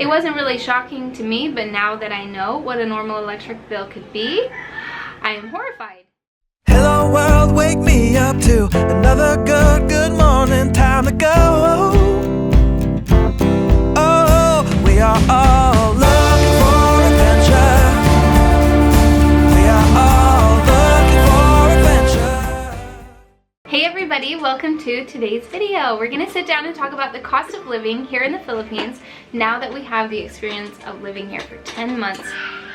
It wasn't really shocking to me, but now that I know what a normal electric bill could be, I am horrified. Hello world, wake me up to another good morning. Time to go. Oh, we are all looking for adventure. We are all looking for adventure. Hey everybody, welcome to today's video. We're gonna sit down and talk about the cost of living here in the Philippines now that we have the experience of living here for 10 months.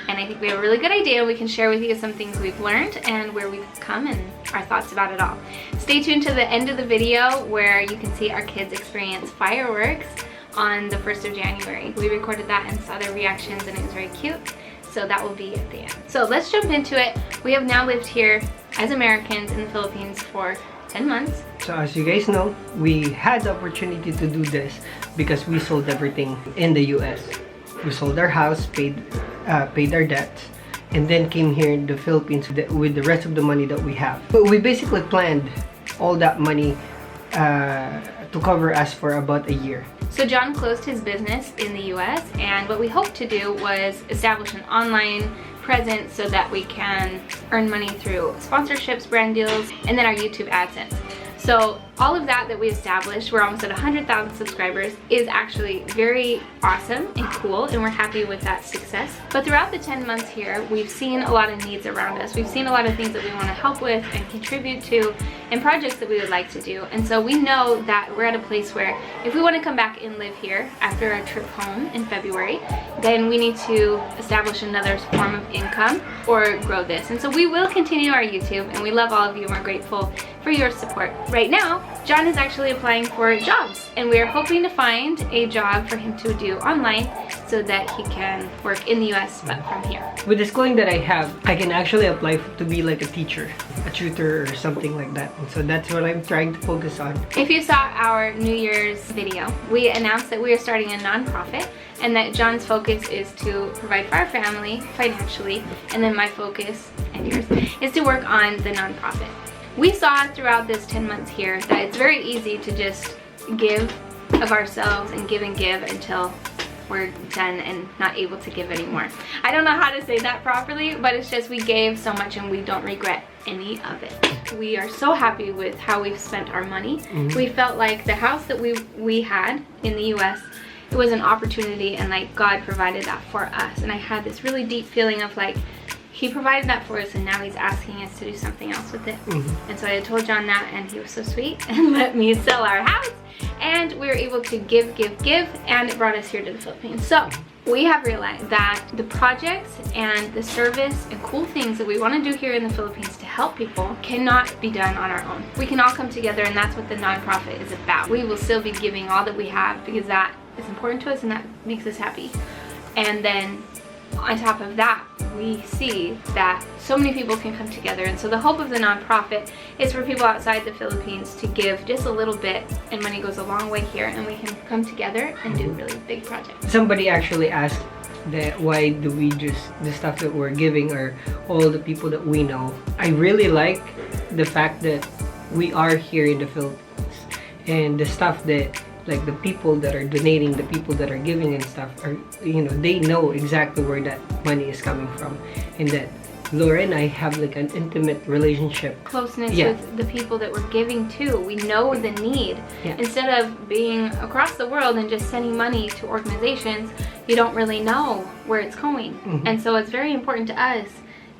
And I think we have a really good idea. We can share with you some things we've learned and where we've come and our thoughts about it all. Stay tuned to the end of the video where you can see our kids experience fireworks on the 1st of January. We recorded that and saw their reactions and it was very cute. So that will be at the end. So let's jump into it. We have now lived here as Americans in the Philippines for 10 months. So as you guys know, we had the opportunity to do this because we sold everything in the US. We sold our house, paid our debts, and then came here in the Philippines with the rest of the money that we have. But we basically planned all that money to cover us for about a year. So John closed his business in the US, and what we hoped to do was establish an online presence so that we can earn money through sponsorships, brand deals, and then our YouTube AdSense. So all of that we established, we're almost at 100,000 subscribers, is actually very awesome and cool, and we're happy with that success. But throughout the 10 months here, we've seen a lot of needs around us. We've seen a lot of things that we want to help with and contribute to, and projects that we would like to do. And so we know that we're at a place where if we want to come back and live here after our trip home in February, then we need to establish another form of income or grow this. And so we will continue our YouTube, and we love all of you and we're grateful for your support. Right now, John is actually applying for jobs, and we are hoping to find a job for him to do online so that he can work in the US but from here. With the schooling that I have, I can actually apply to be like a teacher, a tutor, or something like that. And so that's what I'm trying to focus on. If you saw our New Year's video, we announced that we are starting a nonprofit and that John's focus is to provide for our family financially, and then my focus and yours is to work on the nonprofit. We saw throughout this 10 months here that it's very easy to just give of ourselves and give until we're done and not able to give anymore. I don't know how to say that properly, but it's just we gave so much and we don't regret any of it. We are so happy with how we've spent our money. We felt like the house that we had in the US, it was an opportunity, and like God provided that for us. And I had this really deep feeling of like, he provided that for us and now he's asking us to do something else with it. And so I told John that, and he was so sweet and let me sell our house, and we were able to give, and it brought us here to the Philippines. So we have realized that the projects and the service and cool things that we want to do here in the Philippines to help people cannot be done on our own. We can all come together, and that's what the nonprofit is about. We will still be giving all that we have because that is important to us and that makes us happy. And then on top of that, we see that so many people can come together, and so the hope of the nonprofit is for people outside the Philippines to give just a little bit, and money goes a long way here, and we can come together and do really big projects. Somebody actually asked that why do we just, the stuff that we're giving are all the people that we know. I really like the fact that we are here in the Philippines, and the stuff that like the people that are donating, the people that are giving and stuff are, you know, they know exactly where that money is coming from, and that Laura and I have like an intimate relationship. Closeness with the people that we're giving to. We know the need. Instead of being across the world and just sending money to organizations, you don't really know where it's going. And so it's very important to us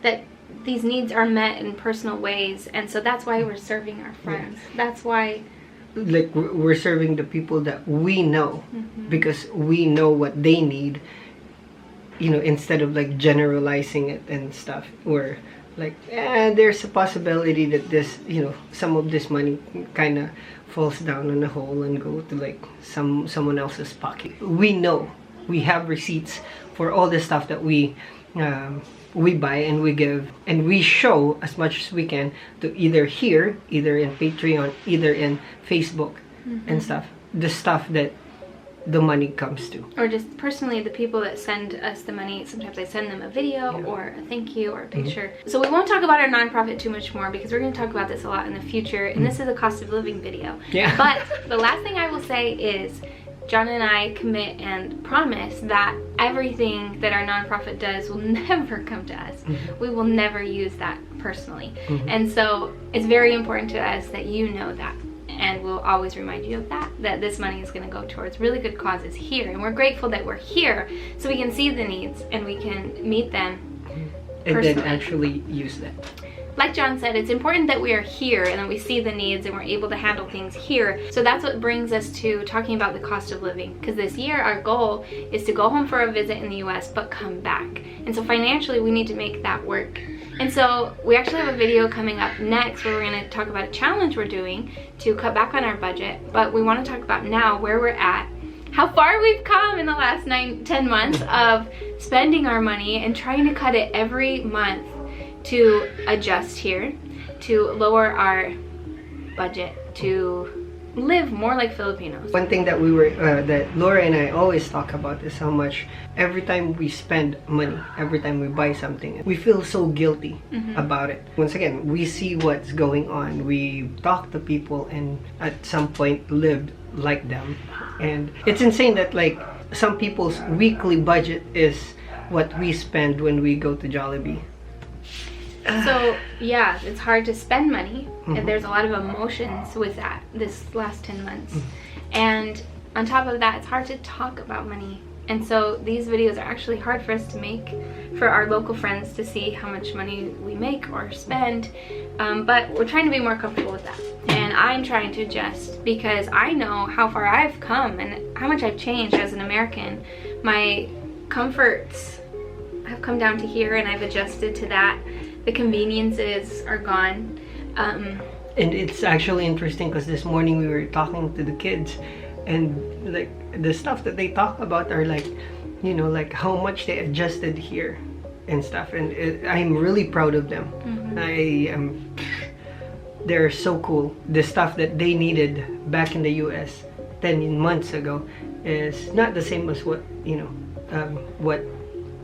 that these needs are met in personal ways, and so that's why we're serving our friends. That's why like we're serving the people that we know, because we know what they need, you know, instead of like generalizing it and stuff, where like there's a possibility that this, you know, some of this money kind of falls down in a hole and go to like someone else's pocket. We know, we have receipts for all the stuff that we buy and we give, and we show as much as we can to either here, either in Patreon, either in Facebook and stuff, the stuff that the money comes to. Or just personally, the people that send us the money, sometimes I send them a video or a thank you or a picture. So we won't talk about our nonprofit too much more because we're going to talk about this a lot in the future, and this is a cost of living video. But the last thing I will say is John and I commit and promise that everything that our nonprofit does will never come to us. We will never use that personally. And so it's very important to us that you know that. And we'll always remind you of that this money is going to go towards really good causes here. And we're grateful that we're here so we can see the needs and we can meet them personally. And then actually use that. Like John said, it's important that we are here and that we see the needs and we're able to handle things here. So that's what brings us to talking about the cost of living. Because this year, our goal is to go home for a visit in the US, but come back. And so financially, we need to make that work. And so we actually have a video coming up next where we're going to talk about a challenge we're doing to cut back on our budget. But we want to talk about now where we're at, how far we've come in the last 10 months of spending our money and trying to cut it every month to adjust here, to lower our budget, to live more like Filipinos. One thing that that Laura and I always talk about is how much every time we spend money, every time we buy something, we feel so guilty about it. Once again, we see what's going on. We talk to people and at some point lived like them. And it's insane that like some people's weekly budget is what we spend when we go to Jollibee. So yeah, it's hard to spend money and there's a lot of emotions with that this last 10 months. And on top of that, it's hard to talk about money. And so these videos are actually hard for us to make, for our local friends to see how much money we make or spend. But we're trying to be more comfortable with that. And I'm trying to adjust because I know how far I've come and how much I've changed as an American. My comforts have come down to here and I've adjusted to that. The conveniences are gone. And it's actually interesting because this morning we were talking to the kids and like the stuff that they talk about are like, you know, like how much they adjusted here and stuff. And I'm really proud of them. They're so cool. The stuff that they needed back in the US 10 months ago is not the same as what, you know, what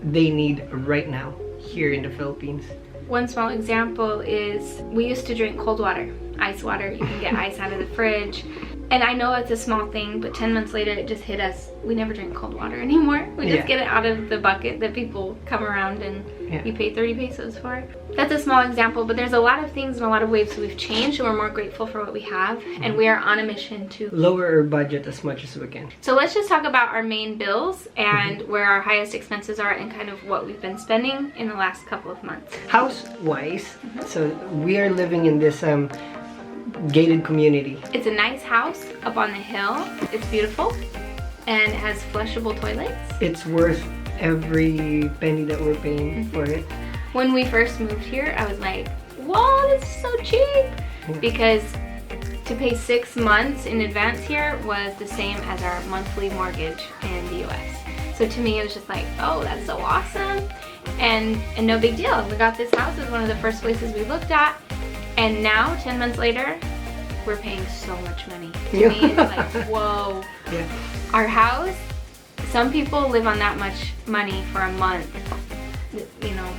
they need right now here in the Philippines. One small example is we used to drink cold water, ice water. You can get ice out of the fridge. And I know it's a small thing, but 10 months later it just hit us. We never drink cold water anymore. We just get it out of the bucket that people come around and you pay 30 pesos for it. That's a small example, but there's a lot of things and a lot of ways we've changed and we're more grateful for what we have. And we are on a mission to lower our budget as much as we can. So let's just talk about our main bills and where our highest expenses are and kind of what we've been spending in the last couple of months. House-wise, so we are living in this gated community. It's a nice house up on the hill. It's beautiful and it has flushable toilets. It's worth every penny that we're paying for it. When we first moved here, I was like, whoa, this is so cheap. Because to pay 6 months in advance here was the same as our monthly mortgage in the US. So to me, it was just like, oh, that's so awesome. And no big deal. We got this house. It was one of the first places we looked at. And now, 10 months later, we're paying so much money. To me, it's like, whoa. Our house, some people live on that much money for a month. You know.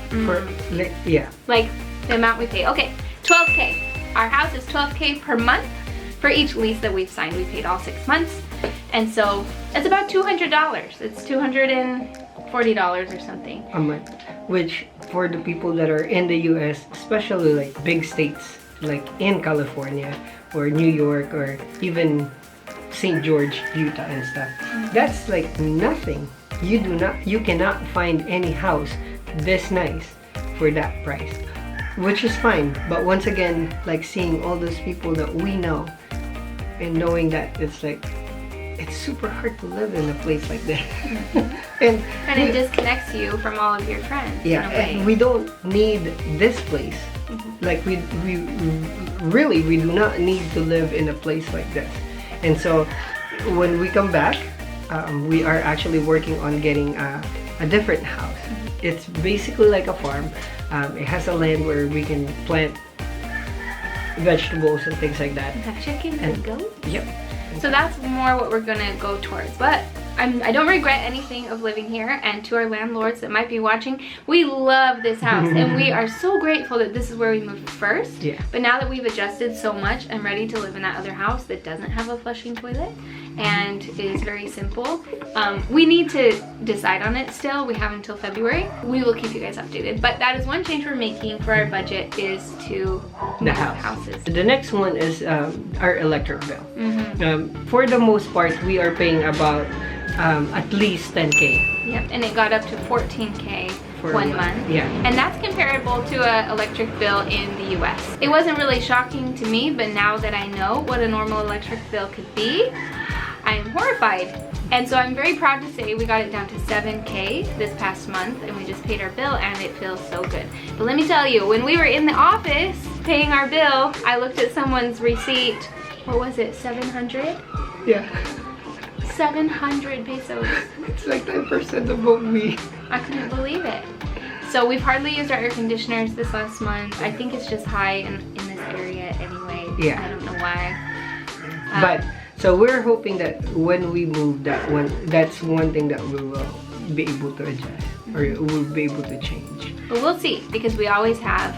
Like the amount we pay. Okay, 12K. Our house is 12K per month for each lease that we've signed. We paid all 6 months. And so, it's about $200. It's $240 or something. A month. Which, for the people that are in the US, especially like big states, like in California or New York or even St. George, Utah and stuff, that's like nothing. You cannot find any house this nice for that price, which is fine. But once again, like seeing all those people that we know and knowing that it's like, it's super hard to live in a place like that. and it disconnects you from all of your friends. Yeah, and we don't need this place. Like we do not need to live in a place like this. And so when we come back, we are actually working on getting a different house. It's basically like a farm. It has a land where we can plant vegetables and things like that. Have chickens and goats? Yep. So that's more what we're gonna go towards. But I don't regret anything of living here. And to our landlords that might be watching, we love this house and we are so grateful that this is where we moved first. But now that we've adjusted so much, I'm ready to live in that other house that doesn't have a flushing toilet and it is very simple. We need to decide on it still. We have until February. We will keep you guys updated, but that is one change we're making for our budget, is to The move house. houses. The next one is our electric bill. For the most part, we are paying about at least 10K. Yep, and it got up to 14K For one a month. month, yeah. And that's comparable to an electric bill in the US. It wasn't really shocking to me, but now that I know what a normal electric bill could be, I am horrified. And so I'm very proud to say we got it down to 7K this past month, and we just paid our bill, and it feels so good. But let me tell you, when we were in the office paying our bill, I looked at someone's receipt. What was it, 700? Yeah. 700 pesos. It's like 10% of what we... I couldn't believe it. So we've hardly used our air conditioners this last month. I think it's just high in this area anyway. Yeah. I don't know why. But so we're hoping that when we move, that's one thing that we will be able to adjust, or we'll be able to change. But we'll see, because we always have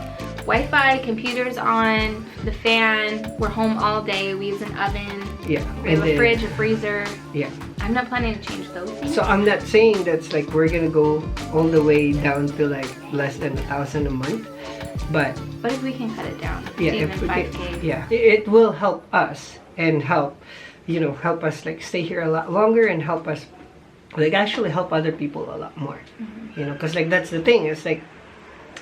Wi-Fi, computers on, the fan. We're home all day. We use an oven. Yeah. We have a fridge, a freezer. Yeah. I'm not planning to change those things. So I'm not saying that's like we're gonna go all the way down to like less than 1,000 a month, but what if we can cut it down? yeah, to even if we 5K? can, yeah, it will help us and help us like stay here a lot longer, and help us like actually help other people a lot more. Because like that's the thing. It's like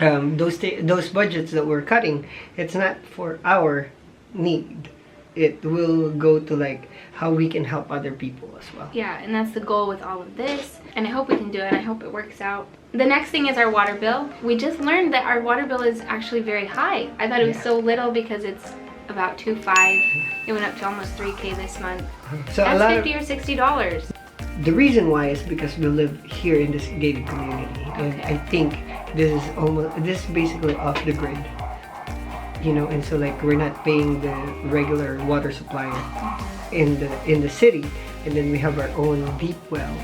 those budgets that we're cutting, it's not for our need. It will go to like how we can help other people as well. Yeah, and that's the goal with all of this, and I hope we can do it, and I hope it works out. The next thing is our water bill. We just learned that our water bill is actually very high. I thought it was so little because it's about 2.5. It went up to almost 3K this month. So That's a lot $50 or $60. the reason why is because we live here in this gated community, and I think this is basically off the grid. And so like we're not paying the regular water supplier in the city, and then we have our own deep well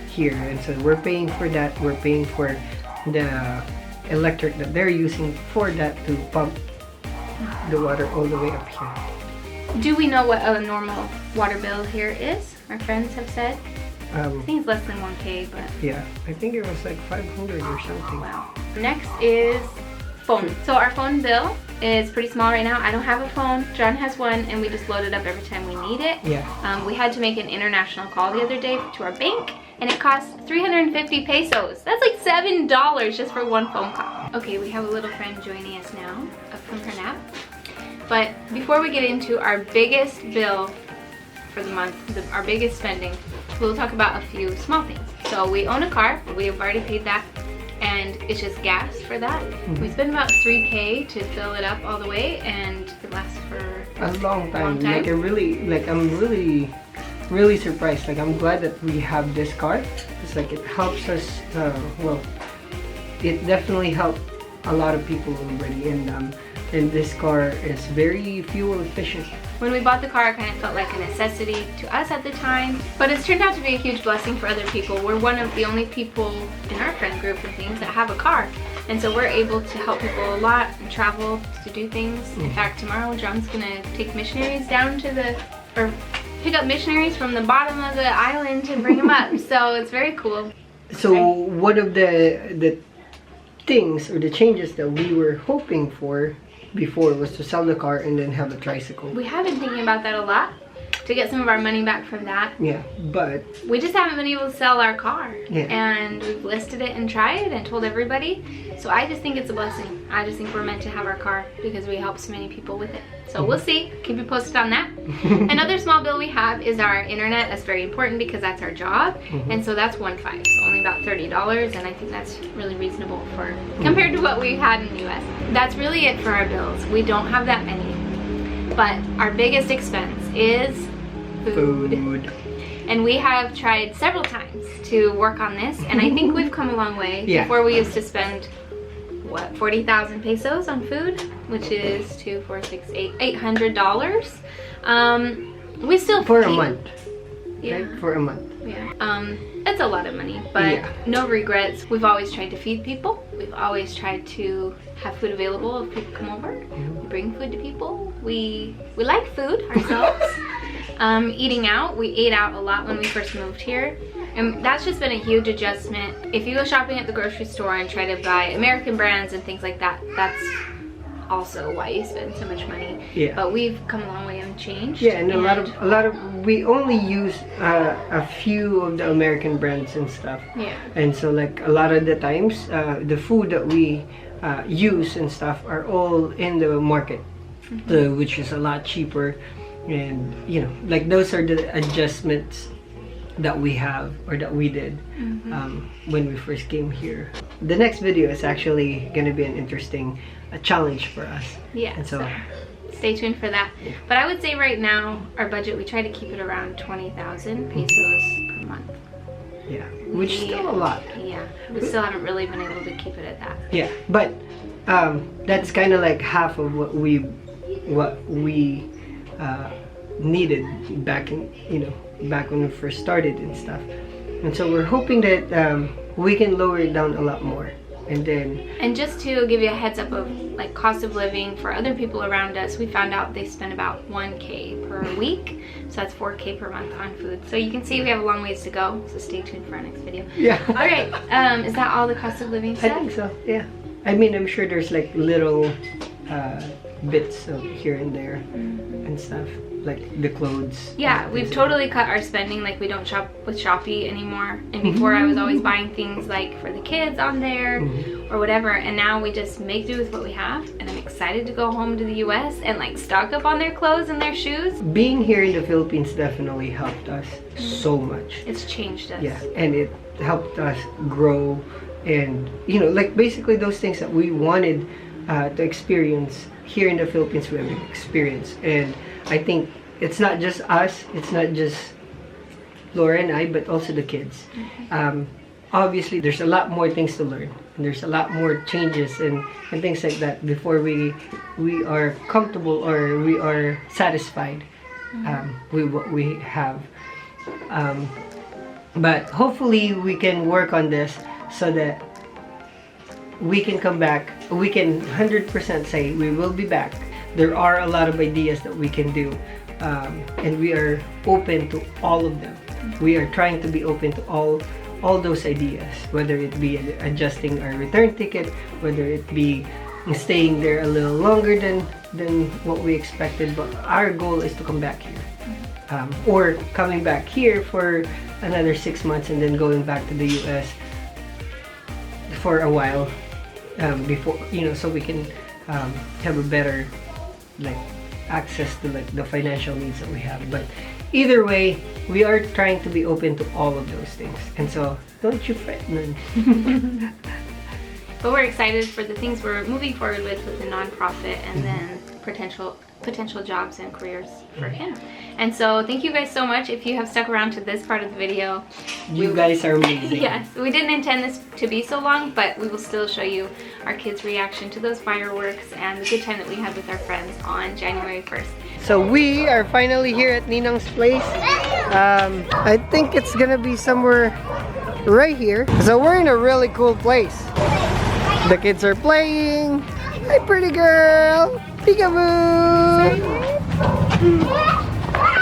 here, and so we're paying for that. We're paying for the electric that they're using for that to pump the water all the way up here. Do we know what a normal water bill here is? Our friends have said. I think it's less than 1K, but yeah, I think it was like 500 or something. wow. Next is phone. So our phone bill is pretty small right now. I don't have a phone. John has one, and we just load it up every time we need it. Yeah. We had to make an international call the other day to our bank, and it cost 350 pesos. That's like $7 just for one phone call. Okay, we have a little friend joining us now up from her nap. But before we get into our biggest bill for the month, our biggest spending, we'll talk about a few small things. So we own a car. We have already paid that. And it's just gas for that. We spend about 3K to fill it up all the way, and it lasts for a long time. time. Like I'm really surprised. Like I'm glad that we have this car. It's like it helps us. It definitely helped a lot of people already, and this car is very fuel efficient. When we bought the car, it kind of felt like a necessity to us at the time, but it's turned out to be a huge blessing for other people. We're one of the only people in our friend group and things that have a car, and so we're able to help people a lot and travel to do things. In fact, tomorrow John's gonna take missionaries down to pick up missionaries from the bottom of the island and bring them up. So it's very cool. So one of the things or the changes that we were hoping for before was to sell the car and then have a tricycle. We have been thinking about that a lot, to get some of our money back from that. Yeah, but we just haven't been able to sell our car. Yeah. And we've listed it and tried and told everybody. So I just think it's a blessing. I just think we're meant to have our car because we help so many people with it. So we'll see. Keep you posted on that. Another small bill we have is our internet. That's very important because that's our job. And so that's 1.5, so only about $30, and I think that's really reasonable for compared to what we had in the US. That's really it for our bills. We don't have that many. But our biggest expense is food. And we have tried several times to work on this, and I think we've come a long way. Yeah. Before we used to spend, what, 40,000 pesos on food, which is $800. We still for keep, a month. Yeah. Right? For a month. Yeah. That's a lot of money, but no regrets. We've always tried to feed people. We've always tried to have food available if people come over. We bring food to people. We like food ourselves. Eating out, we ate out a lot when we first moved here, and that's just been a huge adjustment. If you go shopping at the grocery store and try to buy American brands and things like that, that's also why you spend so much money. Yeah. But we've come a long way and changed. Yeah, and a lot of we only use a few of the American brands and stuff. Yeah. And so like a lot of the times, the food that we use and stuff are all in the market, which is a lot cheaper. And you know, like those are the adjustments that we have or that we did when we first came here. The next video is actually going to be an interesting challenge for us. Yeah, and so stay tuned for that. Yeah. But I would say right now our budget, we try to keep it around 20,000 pesos per month. Yeah, which is still a lot. Yeah, we still haven't really been able to keep it at that. Yeah, but that's kind of like half of what we needed back in, you know, back when we first started and stuff. And so we're hoping that we can lower it down a lot more. And just to give you a heads up of like cost of living for other people around us, we found out they spend about 1K per week, so that's 4K per month on food. So you can see we have a long ways to go, so stay tuned for our next video. Yeah. All right, is that all the cost of living stuff? I think so, yeah. I mean, I'm sure there's like little bits of here and there and stuff, like the clothes. Yeah, we've totally cut our spending. Like we don't shop with Shopee anymore, and before I was always buying things like for the kids on there or whatever, and now we just make do with what we have. And I'm excited to go home to the US and like stock up on their clothes and their shoes. Being here in the Philippines definitely helped us so much. It's changed us. Yeah, and it helped us grow, and you know, like basically those things that we wanted to experience here in the Philippines, we have experienced. And I think it's not just us, it's not just Laura and I, but also the kids. Obviously there's a lot more things to learn, and there's a lot more changes and things like that before we are comfortable or we are satisfied with what we have. But hopefully we can work on this so that we can come back. We can 100% say we will be back. There are a lot of ideas that we can do, and we are open to all of them. We are trying to be open to all those ideas, whether it be adjusting our return ticket, whether it be staying there a little longer than what we expected. But our goal is to come back here, or coming back here for another 6 months and then going back to the US for a while, before, you know, so we can have a better like access to like the financial needs that we have. But either way, we are trying to be open to all of those things, and so don't you fret, man. But we're excited for the things we're moving forward with the nonprofit, and then potential jobs and careers for him. And so thank you guys so much if you have stuck around to this part of the video. You guys are amazing. Yes, we didn't intend this to be so long, but we will still show you our kids' reaction to those fireworks and the good time that we had with our friends on January 1st. So we are finally here at Ninong's place. I think it's gonna be somewhere right here. So we're in a really cool place. The kids are playing. Hi, pretty girl. Peekaboo.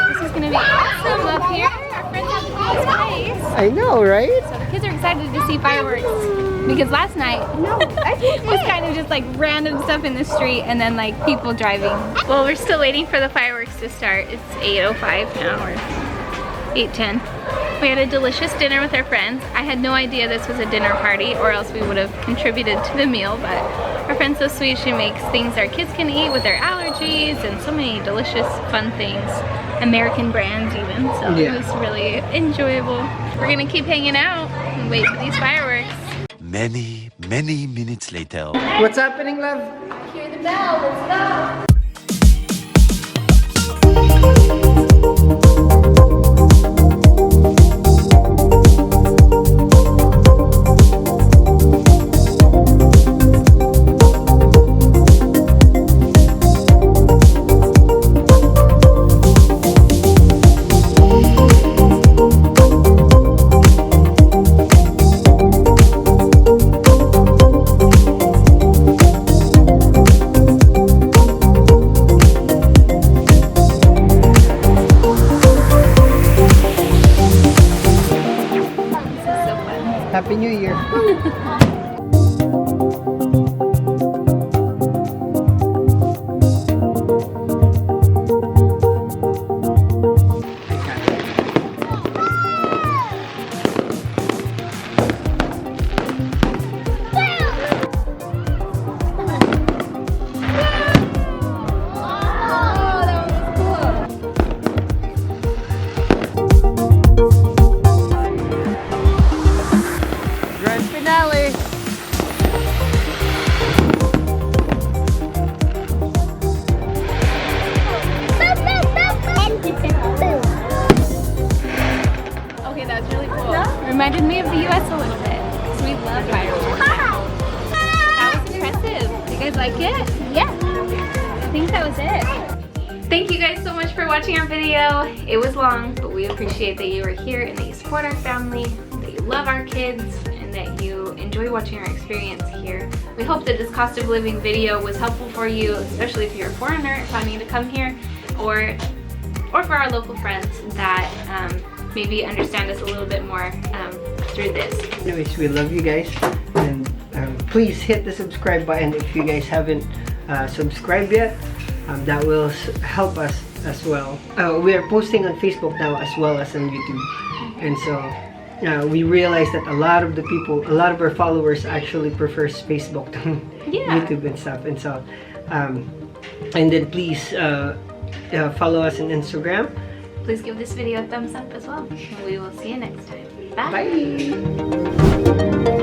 This is gonna be awesome up here. Our friends have the coolest place. I know, right? So the kids are excited to see fireworks, because last night was kind of just like random stuff in the street and then like people driving. Well, we're still waiting for the fireworks to start. It's 8:05 now, or 8:10. We had a delicious dinner with our friends. I had no idea this was a dinner party, or else we would have contributed to the meal, but our friend's so sweet. She makes things our kids can eat with their allergies and so many delicious fun things. American brands even, so yeah. It was really enjoyable. We're gonna keep hanging out and wait for these fireworks. Many minutes later. What's happening, love? Hear the bell, let's go! Grand finale. Okay, that was really cool. Reminded me of the US a little bit. So we love fireworks. That was impressive. You guys like it? Yeah. I think that was it. Thank you guys so much for watching our video. It was long, but we appreciate that you are here and that you support our family, that you love our kids, and that you enjoy watching our experience here. We hope that this cost of living video was helpful for you, especially if you're a foreigner planning to come here, or for our local friends that maybe understand us a little bit more through this. Anyways, we love you guys, and please hit the subscribe button if you guys haven't subscribed yet. That will help us as well. We are posting on Facebook now as well as on YouTube, and so we realize that a lot of our followers actually prefers Facebook to YouTube and stuff, and so and then please follow us on Instagram. Please give this video a thumbs up as well. And we will see you next time. Bye. Bye.